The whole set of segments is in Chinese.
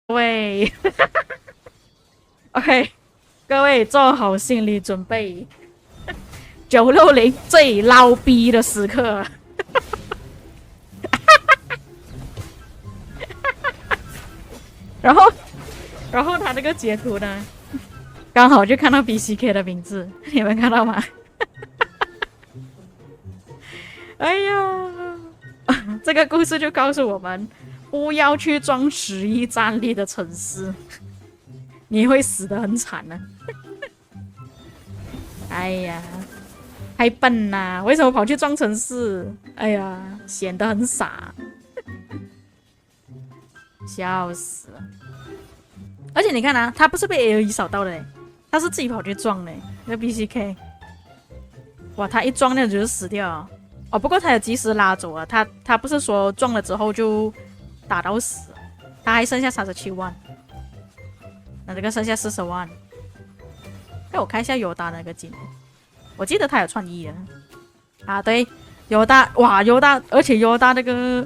各位，OK， 各位做好心理准备，960最捞逼的时刻。然后他那个截图呢，刚好就看到 BCK 的名字，你们看到吗？哎呀，这个故事就告诉我们，不要去撞11战力的城市，你会死得很惨呢、哎呀，太笨啦！为什么跑去撞城市？哎呀，显得很傻，笑死了。而且你看啊，他不是被 AOE 扫到的，他是自己跑去撞的。那 BCK， 哇，他一撞那样就是死掉了。哦，不过他有及时拉走啊，他不是说撞了之后就打到死，他还剩下37万，那这个剩下40万。哎，我看一下尤达那个金，我记得他有创意的啊，对，尤达，哇，尤达，而且尤达那个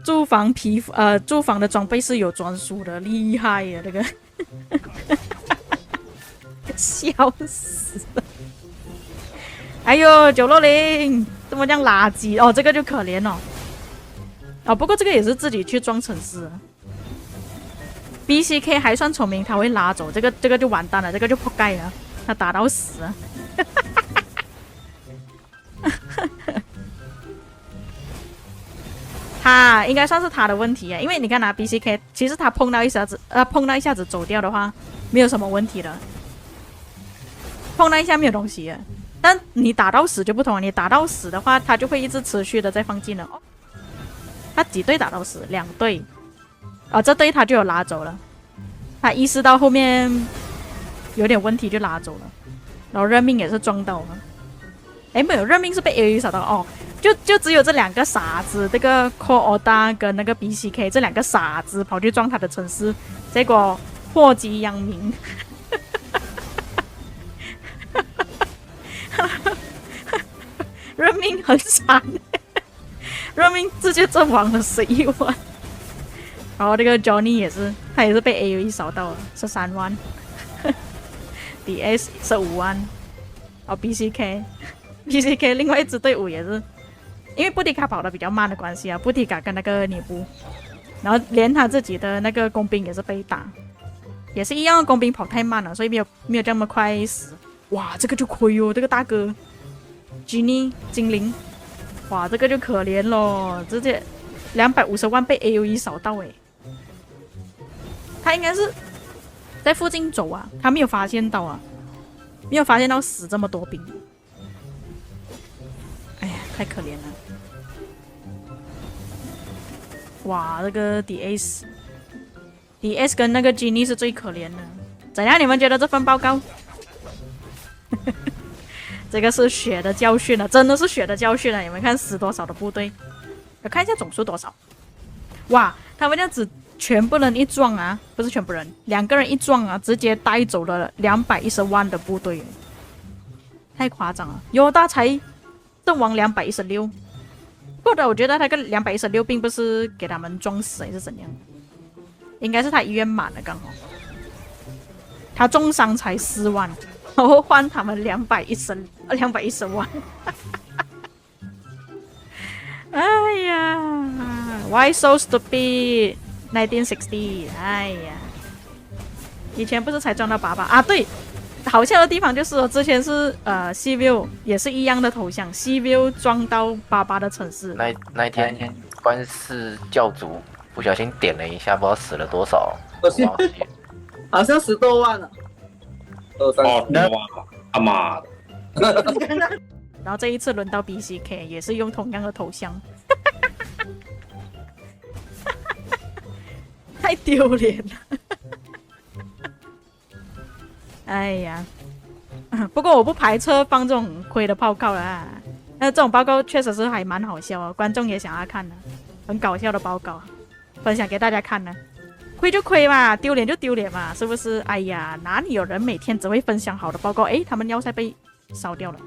住房皮肤，住房的装备是有专属的，厉害呀，这个，笑死了。哎呦，960怎么这样垃圾哦？这个就可怜哦。哦，不过这个也是自己去装城市。BCK 还算聪明，他会拉走这个就完蛋了，这个就扑街了，他打到死了。他应该算是他的问题啊，因为你看啊 ，BCK 其实他碰到一下子走掉的话，没有什么问题的，碰到一下没有东西的。但你打到死就不同了，你打到死的话，他就会一直持续的在放技能。哦，他几队打到死？2队。哦，这队他就有拉走了，他意识到后面有点问题就拉走了，然后任命也是撞到了。哎，没有，任命是被 AOE 扫到哦，就只有这2个傻子，这个 Core Oda 跟那个 BCK 这2个傻子跑去撞他的城市，结果祸及殃民。任命很惨，任命直接阵亡了11万。然后这个 Johnny 他也是被 AOE 扫到了13万，DS 15万。哦 BCK 另外一支队伍也是，因为布迪卡跑得比较慢的关系啊，布迪卡跟那个尼布，然后连他自己的那个工兵也是被打，也是一样的，工兵跑太慢了，所以没有这么快死。哇，这个就亏哦，这个大哥 Genie 精灵，哇，这个就可怜咯，直接250万被 AOE 扫到诶。他应该是在附近走啊，他没有发现到啊，没有发现到死这么多兵。哎呀，太可怜了！哇，这个 DS 跟那个 Genie 是最可怜的。怎样？你们觉得这份报告？这个是血的教训了，真的是血的教训了。你们看死多少的部队？我看一下总数多少。哇，他们这样子全部人一撞啊，不是全部人，2个人一撞啊，直接带走了210万的部队，太夸张了。尤大才阵亡216，或者我觉得他个216并不是给他们撞死还是怎样，应该是他医院满了刚好，他重伤才4万，然后换他们210万。哎呀 ，Why so stupid？ 1960， 哎呀，以前不是才撞到爸爸啊？对，好笑的地方就是之前是Cville 也是一样的头像 ，Cville 撞到爸爸的城市。那一天关氏教主不小心点了一下，不知道死了多少，好像10多万了。哦，那他妈的！然后这一次轮到 BCK 也是用同样的头像。太丢脸了！哎呀，不过我不排斥放这种亏的报告啦。那这种报告确实是还蛮好笑的，观众也想要看的，很搞笑的报告，分享给大家看呢。亏就亏嘛，丢脸就丢脸嘛，是不是？哎呀，哪里有人每天只会分享好的报告？诶，他们要塞被烧掉了，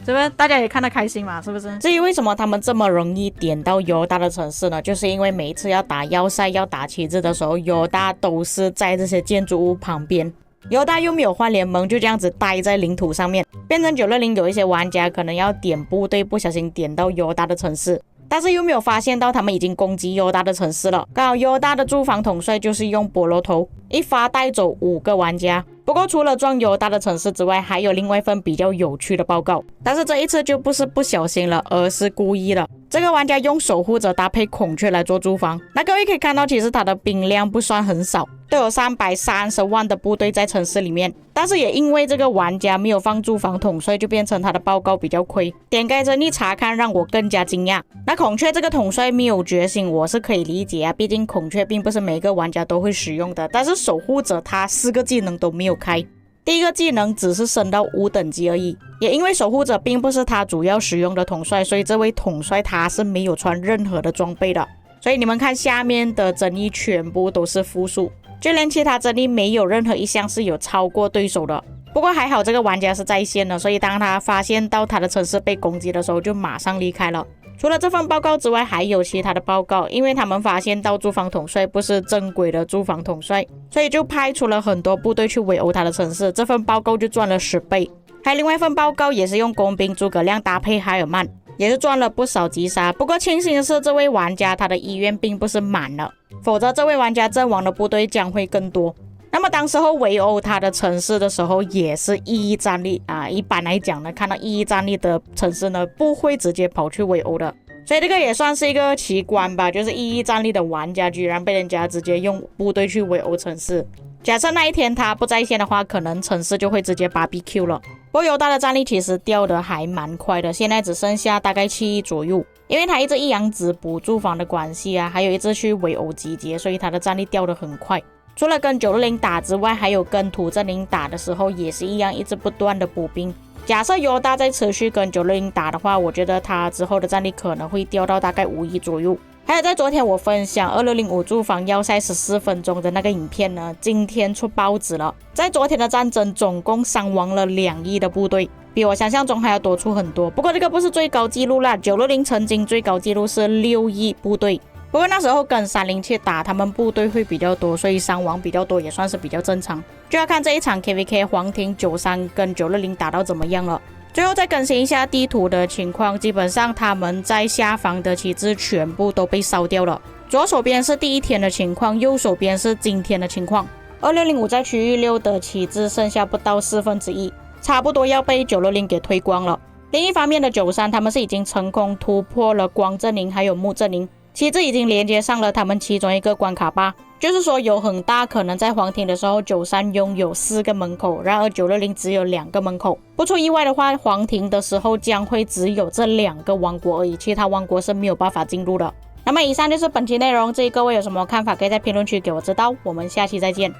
是不是？大家也看得开心嘛，是不是？至于为什么他们这么容易点到犹大的城市呢？就是因为每一次要打要塞、要打旗帜的时候，犹大都是在这些建筑物旁边。犹大又没有换联盟，就这样子待在领土上面，变成960有一些玩家可能要点部队，不小心点到犹大的城市，但是又没有发现到他们已经攻击犹大的城市了。刚好犹大的驻防统帅就是用菠萝头一发带走5个玩家。不过除了撞犹大的城市之外，还有另外一份比较有趣的报告，但是这一次就不是不小心了，而是故意的。这个玩家用守护者搭配孔雀来做驻防，那各位可以看到，其实他的兵量不算很少，都有330万的部队在城市里面，但是也因为这个玩家没有放驻防统帅，就变成他的报告比较亏。点开争议查看，让我更加惊讶。那孔雀这个统帅没有觉醒，我是可以理解啊，毕竟孔雀并不是每个玩家都会使用的。但是守护者他4个技能都没有开，第一个技能只是升到5等级而已，也因为守护者并不是他主要使用的统帅，所以这位统帅他是没有穿任何的装备的。所以你们看下面的争议全部都是负数，就连其他争议没有任何一项是有超过对手的。不过还好这个玩家是在线的，所以当他发现到他的城市被攻击的时候，就马上离开了。除了这份报告之外，还有其他的报告，因为他们发现到驻防统帅不是正规的驻防统帅，所以就派出了很多部队去围殴他的城市，这份报告就赚了10倍。还有另外一份报告也是用工兵诸葛亮搭配海尔曼，也是赚了不少击杀。不过庆幸的是，这位玩家他的医院并不是满了，否则这位玩家阵亡的部队将会更多。那么当时候围殴他的城市的时候，也是意义战力啊。一般来讲呢，看到意义战力的城市呢，不会直接跑去围殴的，所以这个也算是一个奇观吧，就是意义战力的玩家居然被人家直接用部队去围殴城市。假设那一天他不在线的话，可能城市就会直接 BBQ 了。不过犹大的战力其实掉的还蛮快的，现在只剩下大概7亿左右，因为他一直一阳指补驻防的关系啊，还有一直去围殴集结，所以他的战力掉的很快。除了跟960打之外，还有跟土阵营打的时候也是一样，一直不断的补兵。假设犹大在持续跟960打的话，我觉得他之后的战力可能会掉到大概5亿左右。还有在昨天我分享2605驻防要塞14分钟的那个影片呢，今天出报纸了。在昨天的战争总共伤亡了2亿的部队，比我想象中还要多出很多。不过这个不是最高纪录啦，960曾经最高纪录是6亿部队。不过那时候跟307打，他们部队会比较多，所以伤亡比较多也算是比较正常。就要看这一场 KVK 黄庭93跟960打到怎么样了。最后再更新一下地图的情况，基本上他们在下方的旗帜全部都被烧掉了。左手边是第一天的情况，右手边是今天的情况。2605在区域6的旗帜剩下不到1/4，差不多要被960给推光了。另一方面的93，他们是已经成功突破了光阵营还有木阵营，旗帜已经连接上了他们其中一个关卡吧，就是说有很大可能在黄庭的时候93拥有4个门口，然而960只有2个门口。不出意外的话，黄庭的时候将会只有这2个王国而已，其他王国是没有办法进入的。那么以上就是本期内容，至于各位有什么看法可以在评论区给我知道，我们下期再见。